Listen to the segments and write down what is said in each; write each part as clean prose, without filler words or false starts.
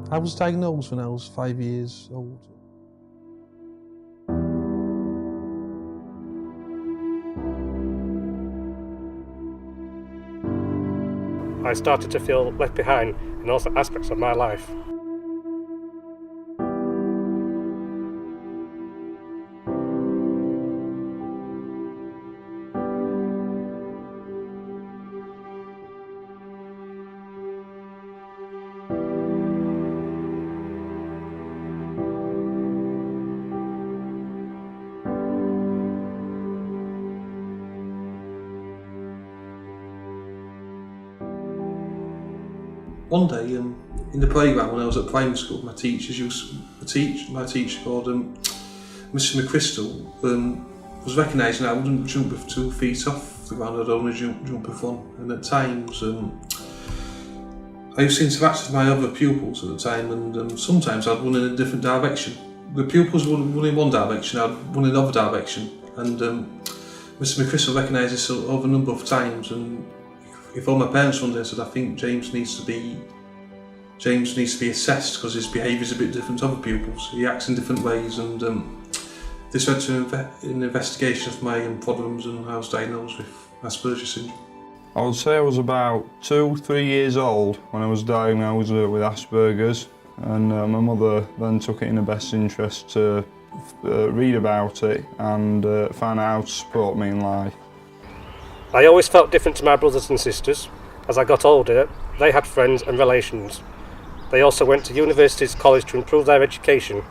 I was diagnosed when I was 5 years old. I started to feel left behind in all aspects of my life. One day, in the playground when I was at primary school, my teacher called Mr McChrystal was recognising I wouldn't jump with 2 feet off the ground. I'd only jump with 1, and at times I used to interact with my other pupils at the time, and sometimes I'd run in a different direction. The pupils would run in one direction, I'd run in the other direction, and Mr McChrystal recognised this over a number of times, and he phoned my parents one day and said, I think James needs to be assessed because his behaviour is a bit different to other pupils. He acts in different ways, and this led to an investigation of my problems, and I was diagnosed with Asperger's syndrome. I would say I was about 2-3 years old when I was diagnosed with Asperger's, and my mother then took it in her best interest to read about it and find out how to support me in life. I always felt different to my brothers and sisters. As I got older, they had friends and relations. They also went to universities, college to improve their education.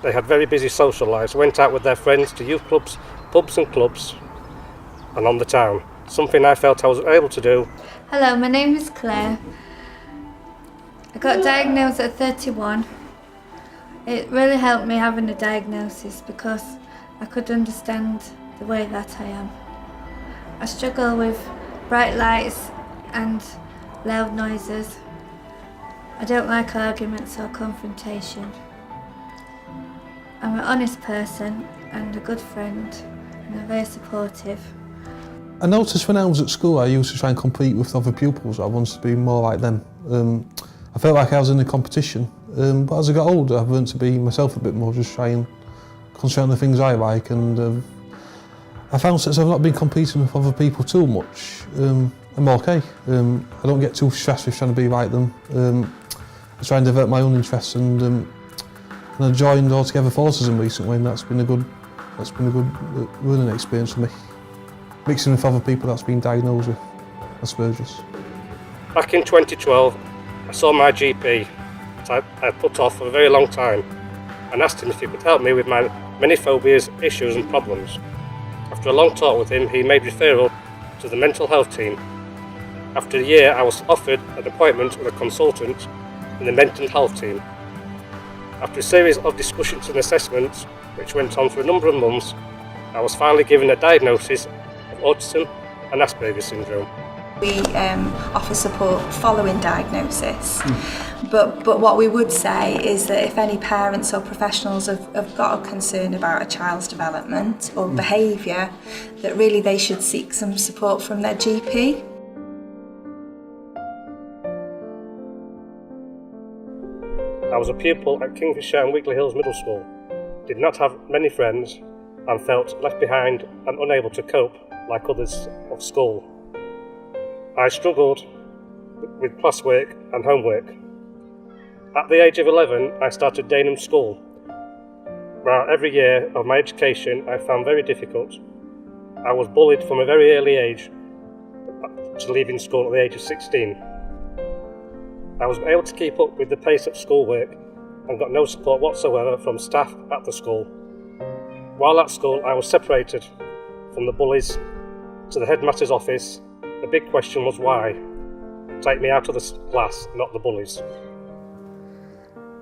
They had very busy social lives, went out with their friends to youth clubs, pubs and clubs, and on the town, something I felt I was able to do. Hello, my name is Claire. I got diagnosed at 31. It really helped me having a diagnosis because I could understand the way that I am. I struggle with bright lights and loud noises. I don't like arguments or confrontation. I'm an honest person and a good friend, and I'm very supportive. I noticed when I was at school I used to try and compete with other pupils. I wanted to be more like them. I felt like I was in a competition, but as I got older I've learned to be myself a bit more, just try and concentrate on the things I like, and I found since I've not been competing with other people too much, I'm okay. I don't get too stressed with trying to be like them. I try and develop my own interests, and I joined Altogether for Autism recently, and that's been a good learning experience for me. Mixing with other people that's been diagnosed with Asperger's. Back in 2012, I saw my GP that I had put off for a very long time and asked him if he could help me with my many phobias, issues and problems. After a long talk with him, he made referral to the mental health team. After a year, I was offered an appointment with a consultant in the mental health team. After a series of discussions and assessments, which went on for a number of months, I was finally given a diagnosis of autism and Asperger's syndrome. We offer support following diagnosis, but what we would say is that if any parents or professionals have got a concern about a child's development or behaviour, that really they should seek some support from their GP. I was a pupil at Kingfisher and Weekley Hills Middle School, did not have many friends and felt left behind and unable to cope like others of school. I struggled with classwork and homework. At the age of 11, I started Dagenham School, where every year of my education I found very difficult. I was bullied from a very early age to leaving school at the age of 16. I was able to keep up with the pace of schoolwork and got no support whatsoever from staff at the school. While at school, I was separated from the bullies to the headmaster's office. The big question was why? Take me out of the class, not the bullies.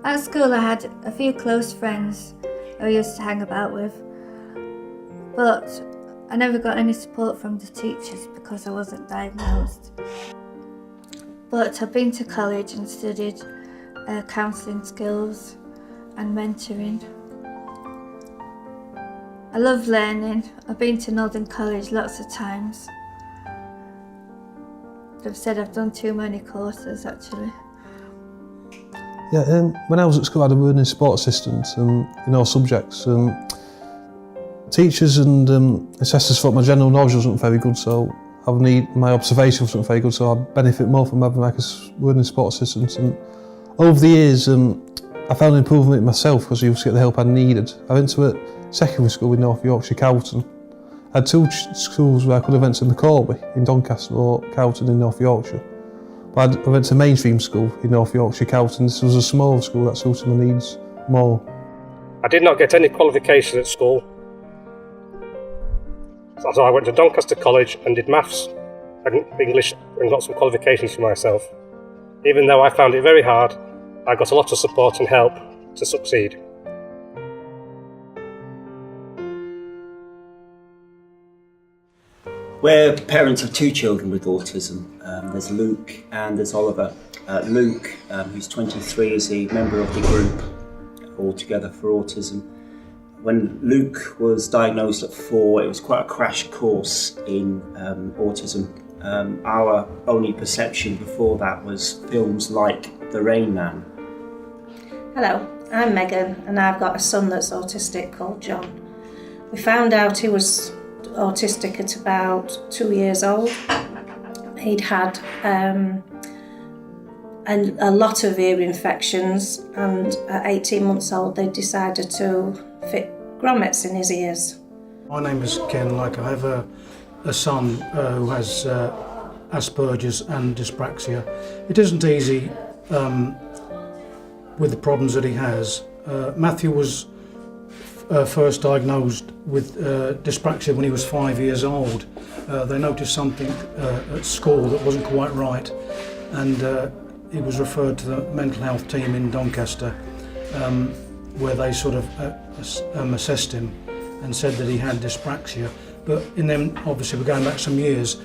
At school I had a few close friends I used to hang about with, but I never got any support from the teachers because I wasn't diagnosed. But I've been to college and studied counselling skills and mentoring. I love learning. I've been to Northern College lots of times. I've said I've done too many courses actually. Yeah, when I was at school, I had a learning support assistant in all subjects. Teachers and assessors thought my general knowledge wasn't very good, so my observation wasn't very good, so I'd benefit more from having like a learning support assistant. And over the years, I found an improvement in myself because I used to get the help I needed. I went to a secondary school in North Yorkshire, Cowton. I had two schools where I could have went to McCorby in Doncaster or Cowton in North Yorkshire. But I went to mainstream school in North Yorkshire, Cowton. This was a smaller school that suited my needs more. I did not get any qualification at school, so I went to Doncaster College and did maths and English and got some qualifications for myself. Even though I found it very hard, I got a lot of support and help to succeed. We're parents of two children with autism. There's Luke and there's Oliver. Luke, who's 23, is a member of the group Altogether for Autism. When Luke was diagnosed at 4, it was quite a crash course in autism. Our only perception before that was films like The Rain Man. Hello, I'm Megan and I've got a son that's autistic called John. We found out he was autistic at about 2 years old. He'd had a lot of ear infections, and at 18 months old they decided to fit grommets in his ears. My name is Ken. I have a son who has Asperger's and dyspraxia. It isn't easy with the problems that he has. Matthew was first diagnosed with dyspraxia when he was 5 years old. They noticed something at school that wasn't quite right, and he was referred to the mental health team in Doncaster, where they sort of assessed him and said that he had dyspraxia. But in them, obviously we're going back some years,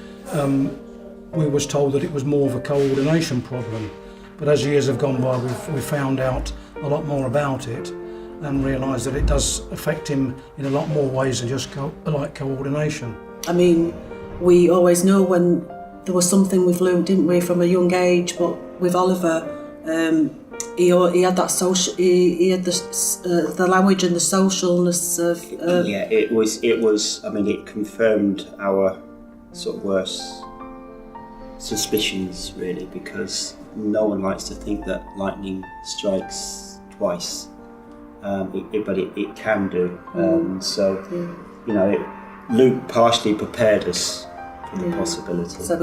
we was told that it was more of a coordination problem. But as years have gone by, we found out a lot more about it and realised that it does affect him in a lot more ways than just like coordination. I mean, we always know when there was something with Luke, didn't we, from a young age, but with Oliver, he had that social, he had the language and the socialness of... Yeah, it was, I mean, it confirmed our sort of worst suspicions, really, because no one likes to think that lightning strikes twice. But it can do. You know, Luke partially prepared us for the possibility. So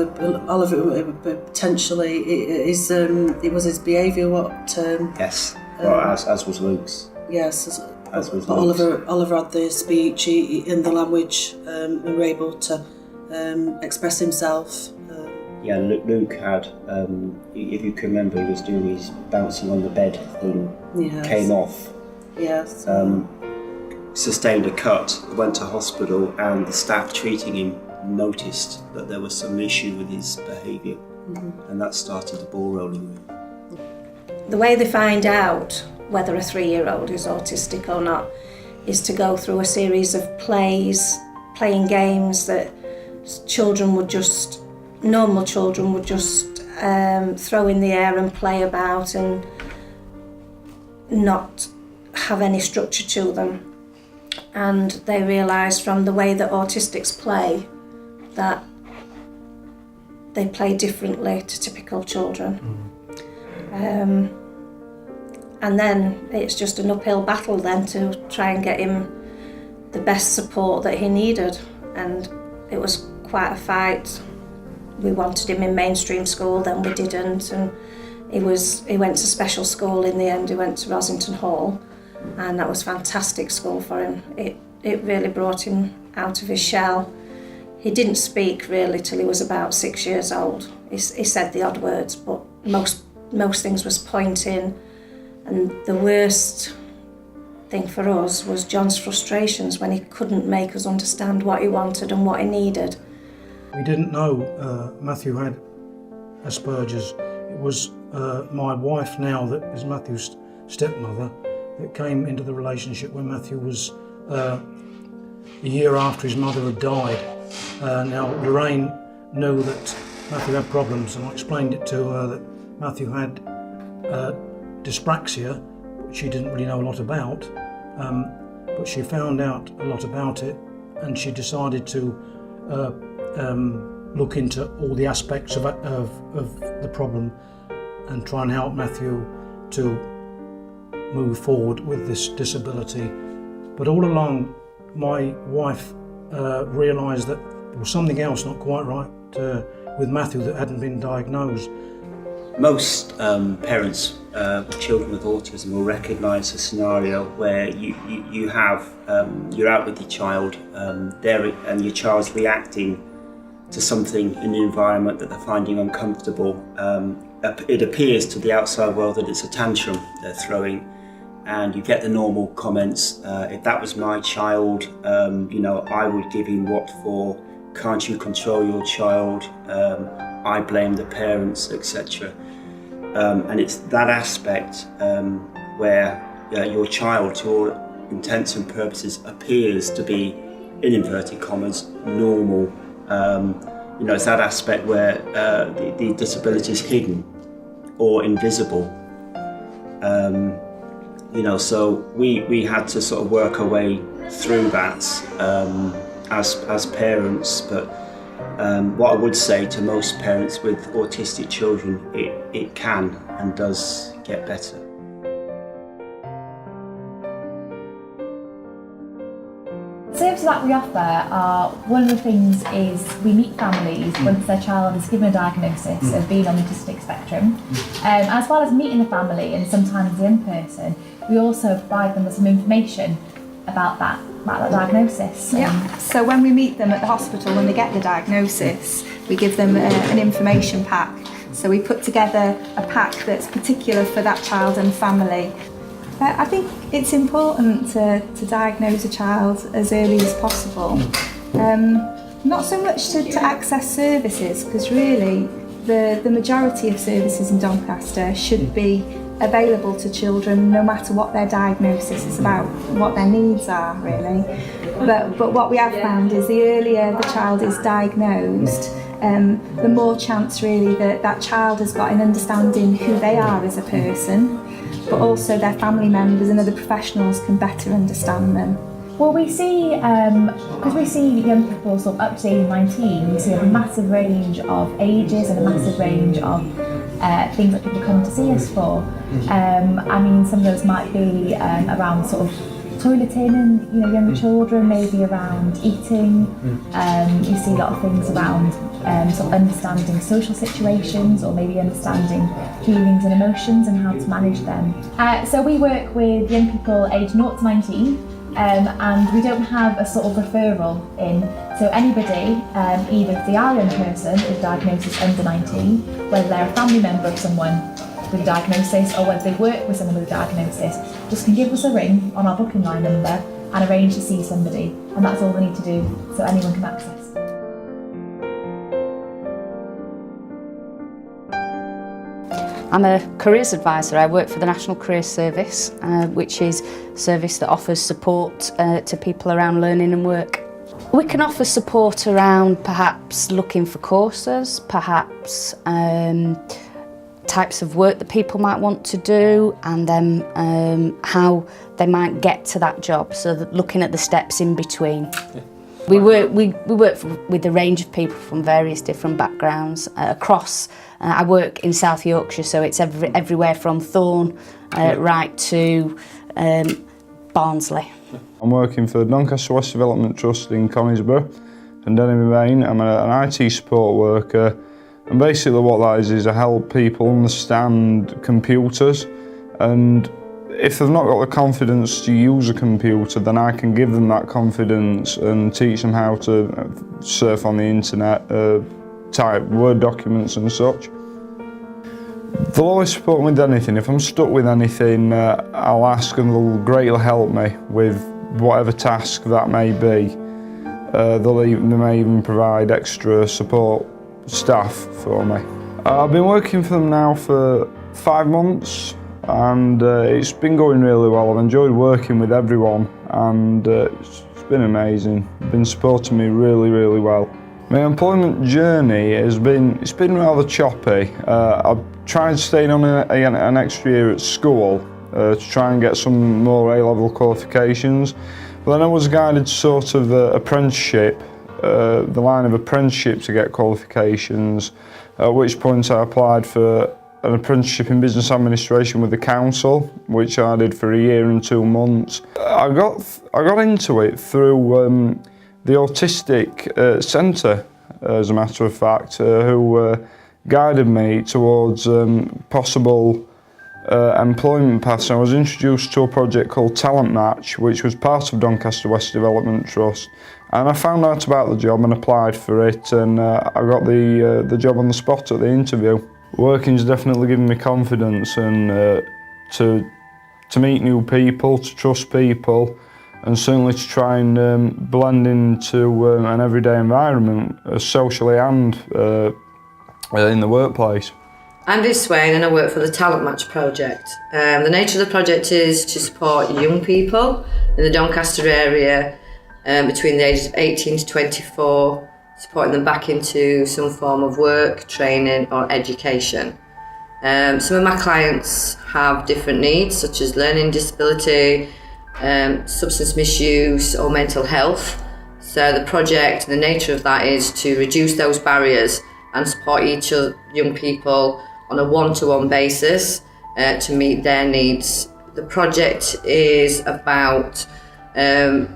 Oliver potentially, it was his behaviour what... yes, well, as was Luke's. Yes, as was but Luke's. Oliver had the speech and the language and were able to express himself. Yeah, Luke had, if you can remember, he was doing his bouncing on the bed thing, came off. Yes. Sustained a cut, went to hospital, and the staff treating him noticed that there was some issue with his behaviour, and that started the ball rolling. The way they find out whether a 3-year-old is autistic or not is to go through a series of playing games that normal children would just throw in the air and play about and not have any structure to them. And they realise from the way that autistics play that they play differently to typical children. And then it's just an uphill battle then to try and get him the best support that he needed, and it was quite a fight. We wanted him in mainstream school, then we didn't, and he went to special school in the end. He went to Rosington Hall, and that was fantastic school for him. It really brought him out of his shell. He didn't speak really till he was about 6 years old. He said the odd words, but most things was pointing. And the worst thing for us was John's frustrations when he couldn't make us understand what he wanted and what he needed. We didn't know Matthew had Asperger's. It was my wife now, that is Matthew's stepmother, that came into the relationship when Matthew was a year after his mother had died. Now Lorraine knew that Matthew had problems, and I explained it to her that Matthew had dyspraxia, which she didn't really know a lot about, but she found out a lot about it, and she decided to look into all the aspects of the problem and try and help Matthew to move forward with this disability. But all along, my wife realised that there was something else not quite right with Matthew that hadn't been diagnosed. Most parents with children with autism will recognise a scenario where you have you're out with your child there, and your child's reacting to something in the environment that they're finding uncomfortable. It appears to the outside world that it's a tantrum they're throwing, and you get the normal comments. If that was my child, you know, I would give him what for. Can't you control your child? I blame the parents, etc. And it's that aspect where your child, to all intents and purposes, appears to be, in inverted commas, normal. You know, it's that aspect where the disability is hidden or invisible. You know, so we had to sort of work our way through that as parents. But what I would say to most parents with autistic children, it can and does get better. Services that we offer are, one of the things is we meet families once their child is given a diagnosis of being on the autistic spectrum. As well as meeting the family and sometimes in person, we also provide them with some information about that diagnosis. Yeah, so when we meet them at the hospital, when they get the diagnosis, we give them an information pack. So we put together a pack that's particular for that child and family. I think it's important to diagnose a child as early as possible. Not so much to access services, because really the majority of services in Doncaster should be available to children no matter what their diagnosis is about, what their needs are really. But what we have found is the earlier the child is diagnosed, the more chance really that child has got in understanding who they are as a person, but also their family members and other professionals can better understand them. Well, we see, because we see young people sort of up to age 19, we see a massive range of ages and a massive range of things that people come to see us for. I mean, some of those might be around sort of toileting and younger children, maybe around eating. You see a lot of things around sort of understanding social situations, or maybe understanding feelings and emotions and how to manage them. So we work with young people aged 0 to 19. And we don't have a sort of referral in, so anybody, either if they are a young person with a diagnosis under 19, whether they're a family member of someone with a diagnosis or whether they work with someone with a diagnosis, just can give us a ring on our booking line number and arrange to see somebody, and that's all they need to do, so anyone can access. I'm a careers advisor. I work for the National Careers Service, which is a service that offers support to people around learning and work. We can offer support around perhaps looking for courses, perhaps types of work that people might want to do, and then how they might get to that job, so that looking at the steps in between. Yeah. We work with a range of people from various different backgrounds across. I work in South Yorkshire, so it's everywhere from Thorn right to Barnsley. I'm working for Doncaster West Development Trust in Conisborough and Denham Main. I'm an IT support worker, and basically what that is I help people understand computers, and if they've not got the confidence to use a computer, then I can give them that confidence and teach them how to surf on the internet, type Word documents and such. They'll always support me with anything. If I'm stuck with anything, I'll ask and they'll greatly help me with whatever task that may be. They may even provide extra support staff for me. I've been working for them now for 5 months. And it's been going really well. I've enjoyed working with everyone, and it's been amazing. They've been supporting me really, really well. My employment journey it's been rather choppy. I've tried staying on an extra year at school to try and get some more A-level qualifications. But then I was guided to sort of apprenticeship, the line of apprenticeship to get qualifications, at which point I applied for an apprenticeship in business administration with the council, which I did for a year and 2 months. I got into it through the autistic centre, as a matter of fact, who guided me towards possible employment paths. I was introduced to a project called Talent Match, which was part of Doncaster West Development Trust, and I found out about the job and applied for it, and I got the job on the spot at the interview. Working's definitely given me confidence and to meet new people, to trust people, and certainly to try and blend into an everyday environment, socially and in the workplace. I'm Liz Swain and I work for the Talent Match project. The nature of the project is to support young people in the Doncaster area between the ages of 18 to 24, supporting them back into some form of work, training or education. Some of my clients have different needs such as learning disability, substance misuse or mental health. So the project, the nature of that is to reduce those barriers and support each of young people on a one-to-one basis to meet their needs. The project is about the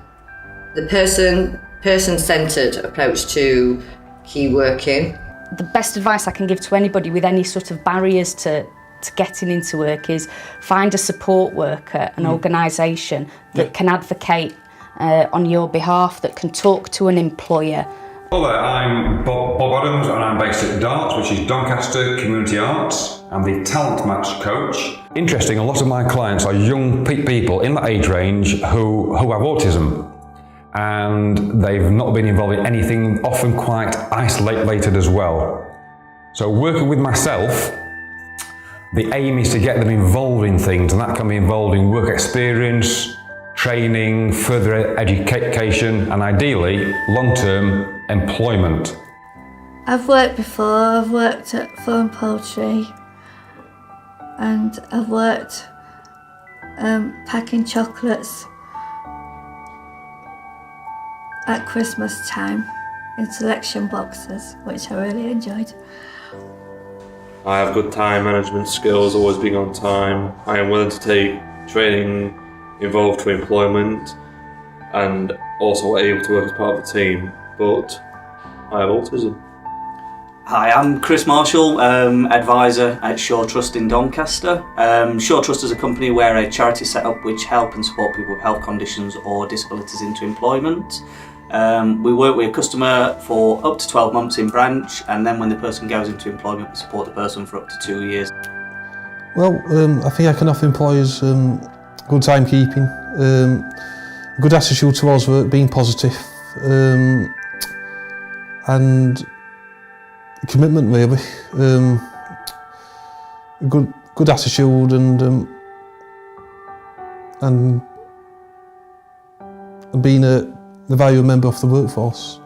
person-centred approach to key working. The best advice I can give to anybody with any sort of barriers to getting into work is find a support worker, an organisation that can advocate on your behalf, that can talk to an employer. Hello there, I'm Bob Adams and I'm based at DARTS, which is Doncaster Community Arts. I'm the Talent Match coach. Interesting, a lot of my clients are young people in that age range who have autism, and they've not been involved in anything, often quite isolated as well. So working with myself, the aim is to get them involved in things, and that can be involved in work experience, training, further education, and ideally, long-term employment. I've worked before. I've worked at Thorn Poultry, and I've worked packing chocolates at Christmas time in selection boxes, which I really enjoyed. I have good time management skills, always being on time. I am willing to take training involved to employment and also able to work as part of the team, but I have autism. Hi, I'm Chris Marshall, advisor at Shaw Trust in Doncaster. Shaw Trust is a company where a charity set up which help and support people with health conditions or disabilities into employment. We work with a customer for up to 12 months in branch, and then when the person goes into employment, we support the person for up to 2 years. Well, I think I can offer employers good timekeeping, good attitude towards work, being positive, and commitment really. Good attitude and being a valued member of the workforce.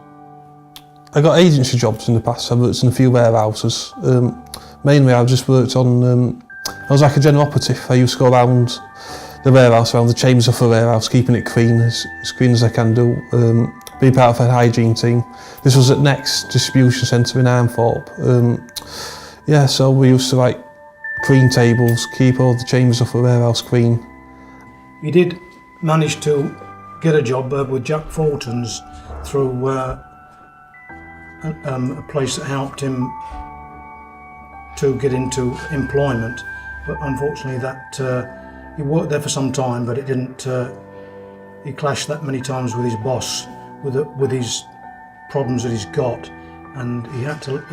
I got agency jobs in the past. I've worked in a few warehouses. Mainly I've just worked on, I was like a general operative. I used to go around the warehouse, around the chambers of the warehouse, keeping it clean as clean as I can do, being part of a hygiene team. This was at Next Distribution Centre in Armthorpe. Yeah, so we used to like clean tables, keep all the chambers of the warehouse clean. He did manage to get a job with Jack Fulton's through a place that helped him to get into employment, but unfortunately that he worked there for some time, but it didn't. He clashed that many times with his boss, with his problems that he's got, and he had to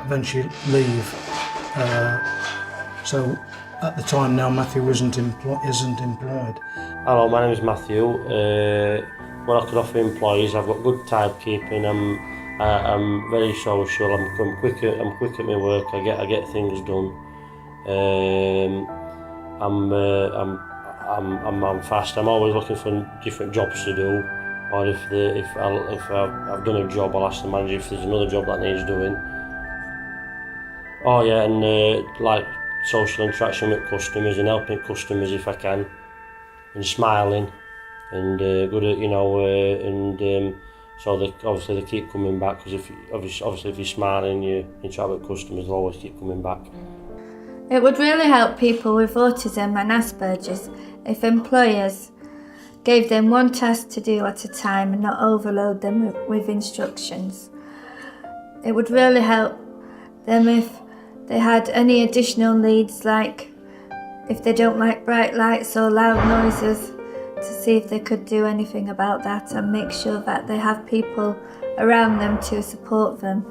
eventually leave. So at the time now, Matthew isn't employed. Hello, my name is Matthew. What I could offer employees, I've got good timekeeping. I'm very social. I'm quick at my work. I get things done. I'm fast. I'm always looking for different jobs to do. or if I've done a job, I'll ask the manager if there's another job that needs doing. Oh yeah, and like social interaction with customers and helping customers if I can, and smiling, and good at, you know, so obviously they keep coming back, because obviously if you're smiling, you interact with customers, they'll always keep coming back. It would really help people with autism and Asperger's if employers gave them one task to do at a time and not overload them with instructions. It would really help them if they had any additional needs, like if they don't like bright lights or loud noises, to see if they could do anything about that and make sure that they have people around them to support them.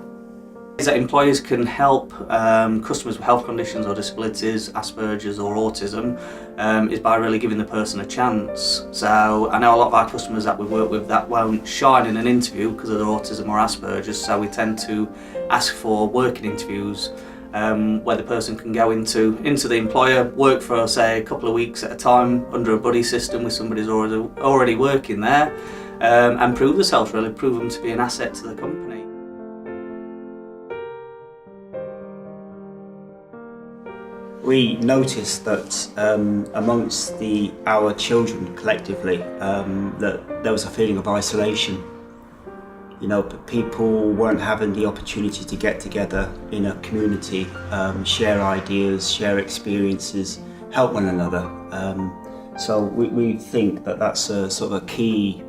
Is that employers can help customers with health conditions or disabilities, Asperger's or autism, is by really giving the person a chance. So I know a lot of our customers that we work with that won't shine in an interview because of their autism or Asperger's, so we tend to ask for working interviews where the person can go into the employer, work for say a couple of weeks at a time under a buddy system with somebody who's already working there, and prove themselves, really prove them to be an asset to the company. We noticed that amongst our children collectively, that there was a feeling of isolation. You know, people weren't having the opportunity to get together in a community, share ideas, share experiences, help one another. So we think that that's a sort of a key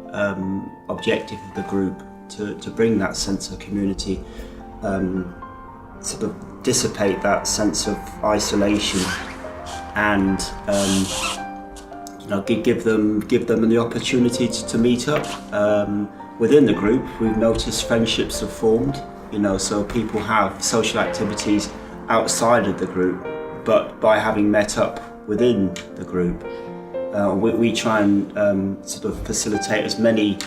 objective of the group, to bring that sense of community, sort of dissipate that sense of isolation, and you know, give them the opportunity to meet up. Within the group, we've noticed friendships have formed, you know, so people have social activities outside of the group, but by having met up within the group, we try and sort of facilitate as many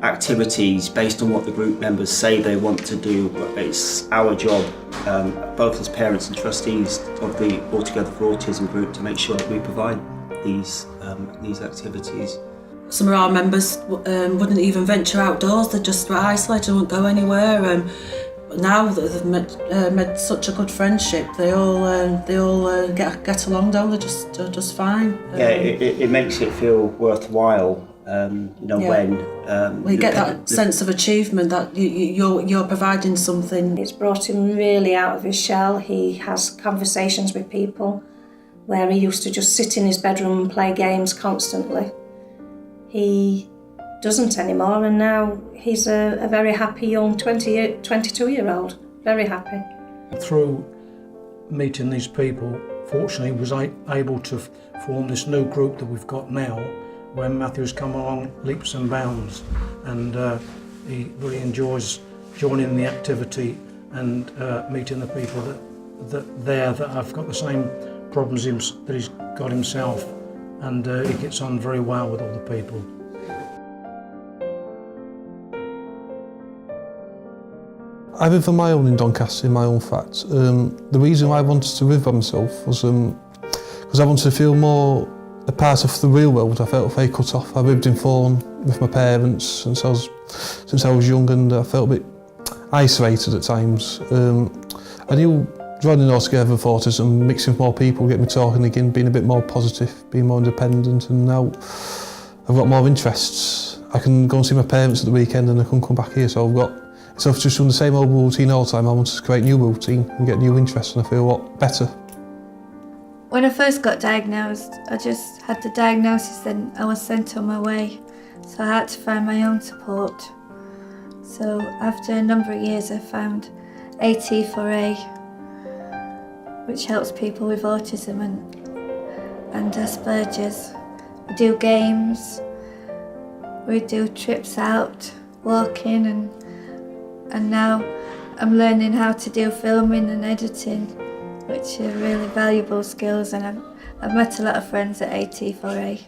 activities based on what the group members say they want to do. But it's our job, both as parents and trustees of the Altogether for Autism group, to make sure that we provide these activities. Some of our members wouldn't even venture outdoors, they just were isolated, wouldn't go anywhere. Now that they've made such a good friendship, they all get along, don't they? Just fine. Yeah, it makes it feel worthwhile. You know, yeah. When you get that sense of achievement that you're providing something. It's brought him really out of his shell. He has conversations with people where he used to just sit in his bedroom and play games constantly. He doesn't anymore, and now he's a very happy young 22-year-old, very happy. Through meeting these people, fortunately, was able to form this new group that we've got now, where Matthew's come along leaps and bounds, and he really enjoys joining the activity and meeting the people that have got the same problems that he's got himself, and he gets on very well with all the people. I live on my own in Doncaster, in my own flat. The reason why I wanted to live by myself was because I wanted to feel more a part of the real world. I felt very cut off. I lived in Thorn with my parents since I was young, and I felt a bit isolated at times. I knew joining Altogether for Autism, mixing with more people, getting me talking again, being a bit more positive, being more independent, and now I've got more interests. I can go and see my parents at the weekend and I can come back here, so instead of just doing the same old routine all the time, I wanted to create a new routine and get new interests, and I feel a lot better. When I first got diagnosed, I just had the diagnosis, then I was sent on my way, so I had to find my own support. So after a number of years I found AT4A, which helps people with autism and Asperger's. We do games, we do trips out, walking, and now I'm learning how to do filming and editing, which are really valuable skills, and I've met a lot of friends at AT4A.